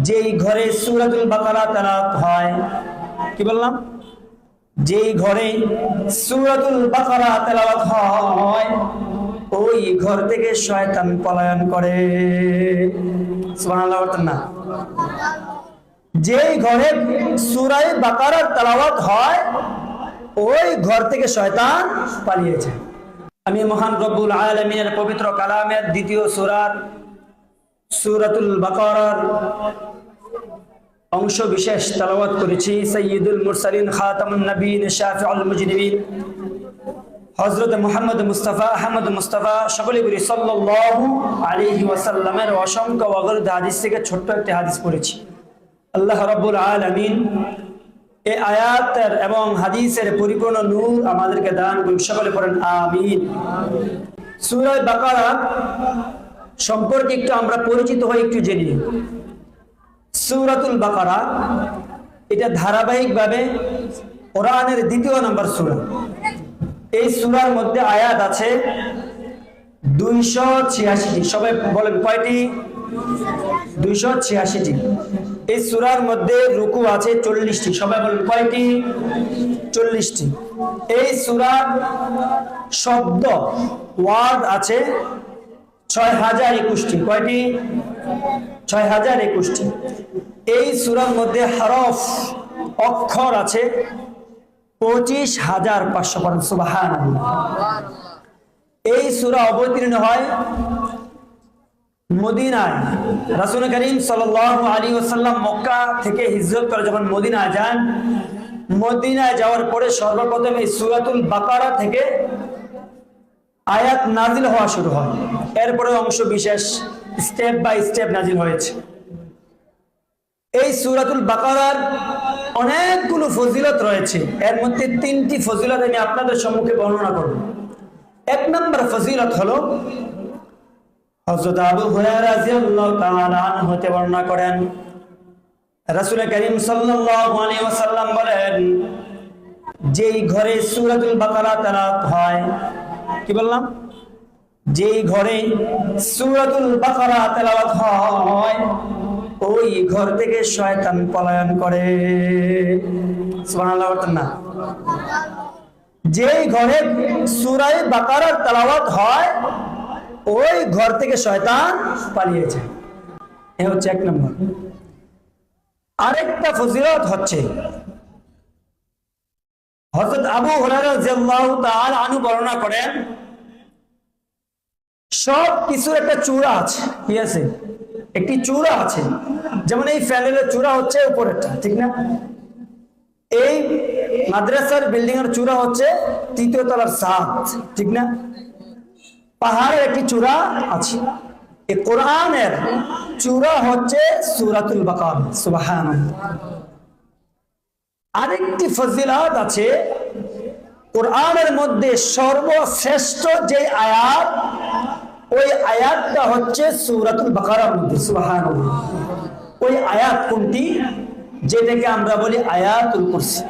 যেই ঘরে সূরাতুল বাকারা তেলাওয়াত হয়, কি বললাম? যেই ঘরে সূরাতুল বাকারা তেলাওয়াত হয় ওই ঘর থেকে শয়তান পলায়ন করে। সুবহানাল্লাহ বলতেন না? যেই ঘরে সূরা বাকারা তেলাওয়াত হয় ওই ঘর থেকে শয়তান পালিয়ে যায়। আমি মহান রব্বুল আলামিনের পবিত্র কালামের দ্বিতীয় সূরাতুল বাকারার অংশ বিশেষ তেলাওয়াত করেছি। সাইয়্যিদুল মুরসালিন খাতামুন নবীন শাফিউল মুজরিমিন হযরত মুহাম্মদ মুস্তাফা আহমদ মুস্তাফা সকলে বলি সাল্লাল্লাহু আলাইহি ওয়াসাল্লামের অসংখ্য অগণিত হাদিস থেকে ছোট্ট একটি হাদিস পড়েছি। আল্লাহ রাব্বুল আলামিন এই আয়াতের এবং হাদিসের পরিপূর্ণ নূর আমাদেরকে দান করুন। সকলে পড়েন আমিন। সূরা বাকারা সম্পর্কে একটু আমরা পরিচিত হই, একটু জেনে নিই। সূরাতুল বাকারা এটা ধারাবাহিকভাবে কোরআনের দ্বিতীয় নম্বর সূরা। এই সূরার মধ্যে আয়াত আছে 286টি। সবাই বলেন কয়টি? 286টি। এই সূরার মধ্যে রুকু আছে 40টি। সবাই বলেন কয়টি? 40টি। এই সূরার শব্দ ওয়ার্ড আছে 6021টি। কয়টি? 6021টি। এই সূরার মধ্যে হরফ অক্ষর আছে 25,500। সুবহানাল্লাহ। এই সূরা অবতীর্ণ হয় মদিনায়। রাসূল করিম সাল্লাল্লাহু আলাইহি ওয়াসাল্লাম মক্কা থেকে হিজরত করে যখন মদিনায় যান, মদিনায় যাওয়ার পরে সর্বপ্রথম এই সূরাতুল বাকারা থেকে আয়াত নাজিল হওয়া শুরু হয়। এরপরে অংশ বিশেষ স্টেপ বাই স্টেপ নাজিল হয়েছে। এই সূরাতুল বাকারার অনেকগুলো ফজিলত রয়েছে। এর মধ্যে 3টি ফজিলত আমি আপনাদের সম্মুখে বর্ণনা করব। 1 নম্বর ফজিলত হলো হযরত আবু হুরায়রা রাদিয়াল্লাহু তাআলা আনহু হতে বর্ণনা করেন, রাসূল করিম সাল্লাল্লাহু আলাইহি ওয়াসাল্লাম বলেন, যেই ঘরে সূরাতুল বাকারা তেলাওয়াত হয়, কি বললাম? যেই ঘরে সূরাতুল বাকারা তেলাওয়াত হয় ওই ঘর থেকে শয়তান পলায়ন করে। সুবহানাল্লাহ বলতেন না? যেই ঘরে সূরা বাকারার তেলাওয়াত হয় ওই ঘর থেকে শয়তান পালিয়ে যায়। এ হচ্ছে 1 নম্বর। আরেকটা ফজিলত হচ্ছে হযরত আবু হুরায়রা রাদিয়াল্লাহু তাআলা আনহু বর্ণনা করেন, সব কিছুর একটা চূড়া আছে। কি আছে? একটি চূড়া আছে। যেমন এই ফ্যানেলের চূড়া হচ্ছে উপরেরটা, ঠিক না? এই মাদ্রাসার বিল্ডিং এর চূড়া হচ্ছে 3য় তলার ছাদ, ঠিক না? পাহাড়ের একটি চূড়া আছে। এই কোরআনের চূড়া হচ্ছে সূরাতুল বাকারা। সুবহানাল্লাহ। আরেকটি ফজিলত আছে, কোরআনের মধ্যে সর্বশ্রেষ্ঠ যে আয়াত ওই আয়াতটা হচ্ছে সূরাতুল বাকারার মধ্যে। সুবহানাল্লাহ। ওই আয়াত কোনটি? যেটাকে আমরা বলি আয়াতুল কুরসি।